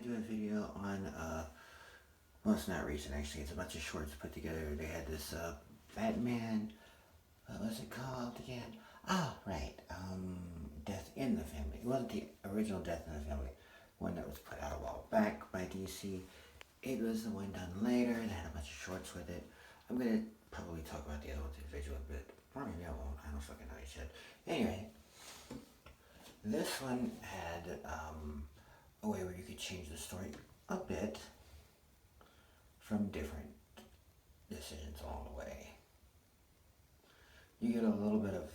to do a video on, well, it's not recent actually, it's a bunch of shorts put together. They had this, Batman, what was it called again? Oh, right, Death in the Family. It wasn't the original Death in the Family, one that was put out a while back by DC. It was the one done later that had a bunch of shorts with it. I'm gonna probably talk about the other ones individually, but or maybe I won't. I don't fucking know yet. Anyway, this one had a way where you could change the story a bit from different decisions along the way. You get a little bit of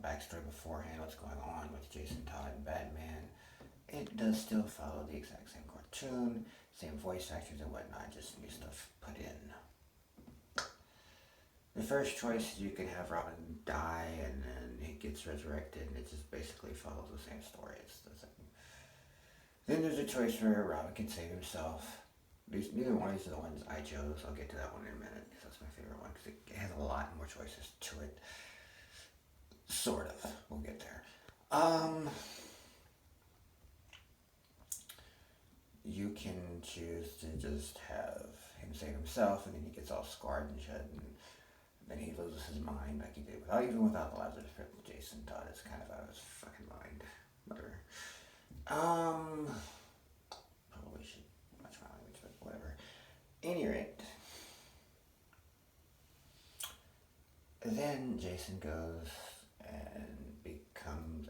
backstory beforehand, what's going on with Jason Todd and Batman. It does still follow the exact same cartoon, same voice actors and whatnot, just new stuff put in. The first choice is you can have Robin die and then he gets resurrected, and it just basically follows the same story. It's the same. Then there's a choice where Robin can save himself. Neither one of these are the ones I chose. I'll get to that one in a minute because that's my favorite one because it has a lot more choices to it. Sort of. We'll get there. You can choose to just have him save himself, and then he gets all scarred and shit, and then he loses his mind like he did even without the Lazarus Pit. Jason Todd is kind of out of his fucking mind. Whatever. Probably should watch my language, but whatever. Any rate, then Jason goes and becomes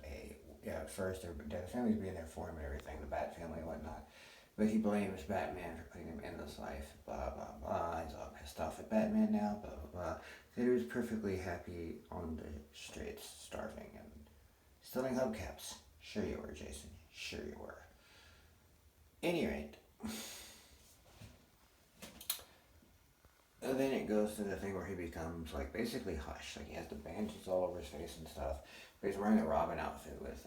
at first the family's being there for him and everything, the Bat family and whatnot. But he blames Batman for putting him in this life, blah, blah, blah. He's all pissed off at Batman now, blah, blah, blah. So he was perfectly happy on the streets, starving and stealing hubcaps. Sure you were, Jason. Sure you were. Any rate. And then it goes to the thing where he becomes, like, basically Hush. Like, he has the bandages all over his face and stuff. But he's wearing a Robin outfit with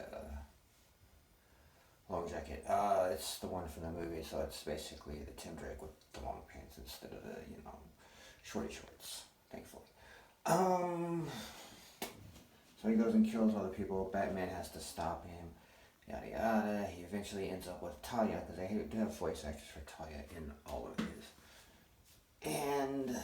long jacket. It's the one from the movie, so it's basically the Tim Drake with the long pants instead of the, shorty shorts, thankfully. So he goes and kills all the people. Batman has to stop him, yada yada. He eventually ends up with Talia, because they do have voice actors for Talia in all of these. And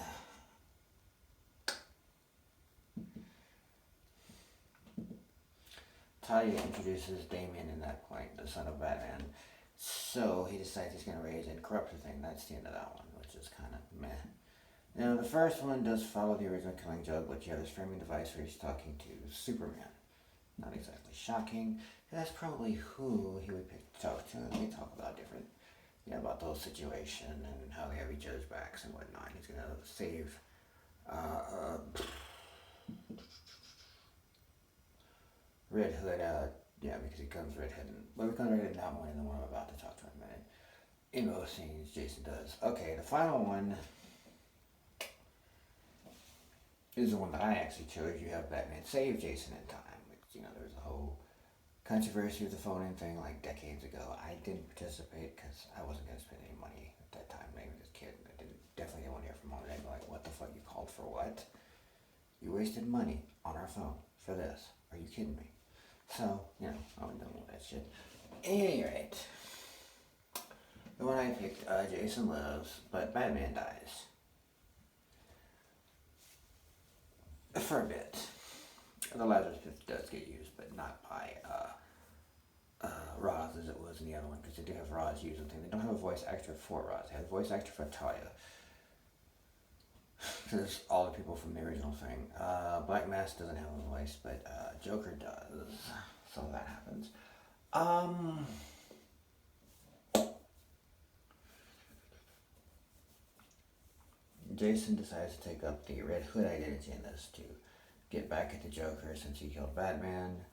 Talia introduces Damien in that point, the son of Batman. So he decides he's going to raise and corrupt the thing. That's the end of that one, which is kind of meh. Now, the first one does follow the original Killing Joke, but you have this framing device where he's talking to Superman. Not exactly shocking. That's probably who he would pick to talk to, and they talk about different, about those situations and how they have each other's backs and whatnot. He's going to save Red Hood, because he comes Red Hood, he becomes Red Hood in that one, and the one I'm about to talk to in a minute. In both scenes, Jason does. Okay, the final one is the one that I actually chose. You have Batman save Jason in time. There was a whole controversy with the phone-in thing like decades ago. I didn't participate because I wasn't going to spend any money at that time, maybe as a kid. I definitely didn't want to hear from mom and dad like, what the fuck, you called for what? You wasted money on our phone for this. Are you kidding me? So, I wasn't done with that shit. At any rate, the one I picked, Jason lives, but Batman dies. For a bit. The Lazarus Pit does get used, but not by Roz as it was in the other one, because they do have Roz use and thing. They don't have a voice actor for Roz. They have a voice actor for Talia. There's all the people from the original thing. Black Mask doesn't have a voice, but Joker does. So that happens. Jason decides to take up the Red Hood identity in this to get back at the Joker since he killed Batman.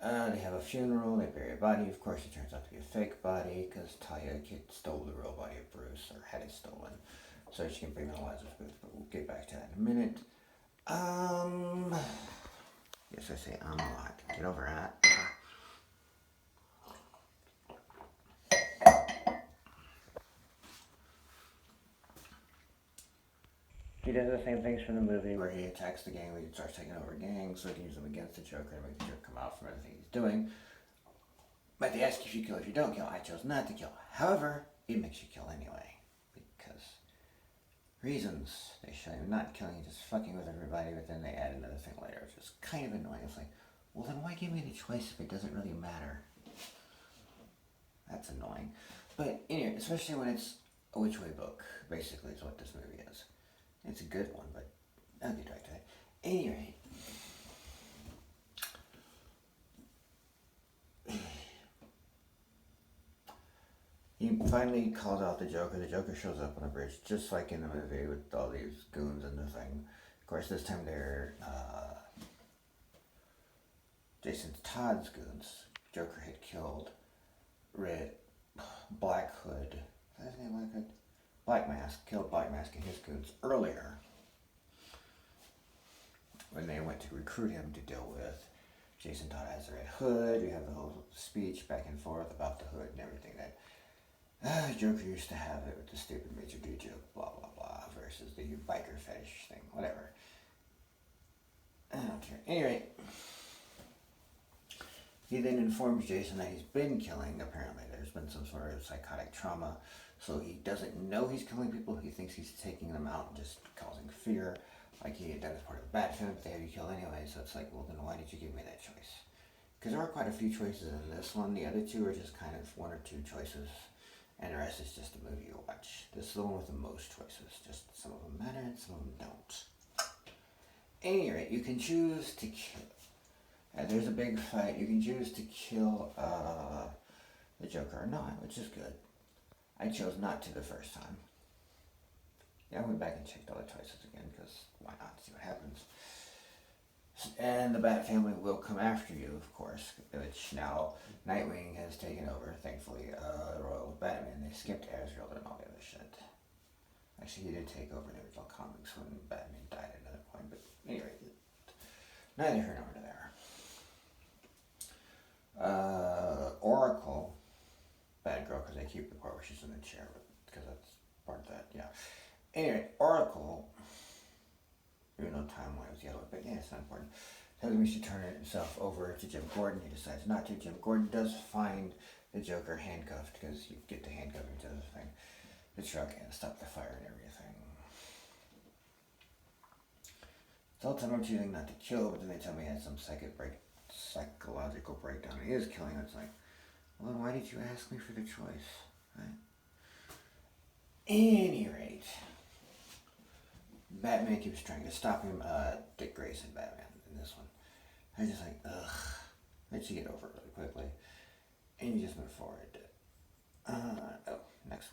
They have a funeral, they bury a body. Of course, it turns out to be a fake body because Talia stole the real body of Bruce, or had it stolen, so she can bring the Lazarus Pit, but we'll get back to that in a minute. Yes, I say a lot. Get over that. He does the same things from the movie where he attacks the gang, he starts taking over gangs so he can use them against the Joker and make the Joker come out from everything he's doing. But they ask if you kill, if you don't kill. I chose not to kill. However, it makes you kill anyway. Because reasons. They show you not killing, just fucking with everybody, but then they add another thing later, which is kind of annoying. It's like, well then why give me the choice if it doesn't really matter? That's annoying. But anyway, especially when it's a which way book, basically is what this movie is. It's a good one, but I'll get back to that. Anyway, he finally calls out the Joker. The Joker shows up on a bridge, just like in the movie with all these goons and the thing. Of course, this time they're Jason Todd's goons. Joker had killed Black Hood. Is that his name, Black Hood? Black Mask. Killed Black Mask and his goons earlier when they went to recruit him to deal with Jason Todd has the Red Hood. We have the whole speech back and forth about the hood and everything that Joker used to have it with the stupid Major D joke, blah blah blah, versus the biker fetish thing, whatever. I don't care. Anyway, he then informs Jason that he's been killing. Apparently, there's been some sort of psychotic trauma, so he doesn't know he's killing people. He thinks he's taking them out and just causing fear, like he had done as part of the Bat film, but they had you kill anyway. So it's like, well, then why did you give me that choice? Because there are quite a few choices in this one. The other two are just kind of one or two choices, and the rest is just a movie you watch. This is the one with the most choices. Just some of them matter and some of them don't. At any rate, you can choose to kill. There's a big fight. You can choose to kill the Joker or not, which is good. I chose not to the first time. Yeah, I went back and checked all the choices again, because why not? See what happens. And the Bat family will come after you, of course, which now Nightwing has taken over, thankfully, the role of Batman. They skipped Azrael and all the other shit. Actually, he did take over in the original comics when Batman died at another point, but anyway, neither here nor there. Oracle, bad girl, because they keep the part where she's in the chair, because that's part of that, yeah. Anyway, Oracle, even though timeline was yellow, but yeah, it's not important. Tells him he should turn himself over to Jim Gordon. He decides not to. Jim Gordon does find the Joker handcuffed, because you get the handcuffing to the thing, the truck, and stop the fire and everything. So I'll tell him I'm choosing not to kill, but then they tell me he had some psychological breakdown. He is killing. It's like, well, then why did you ask me for the choice? Right? Any rate, Batman keeps trying to stop him. Dick Grayson, Batman, in this one. I was just like, ugh. Let you get over it really quickly. And you just move forward.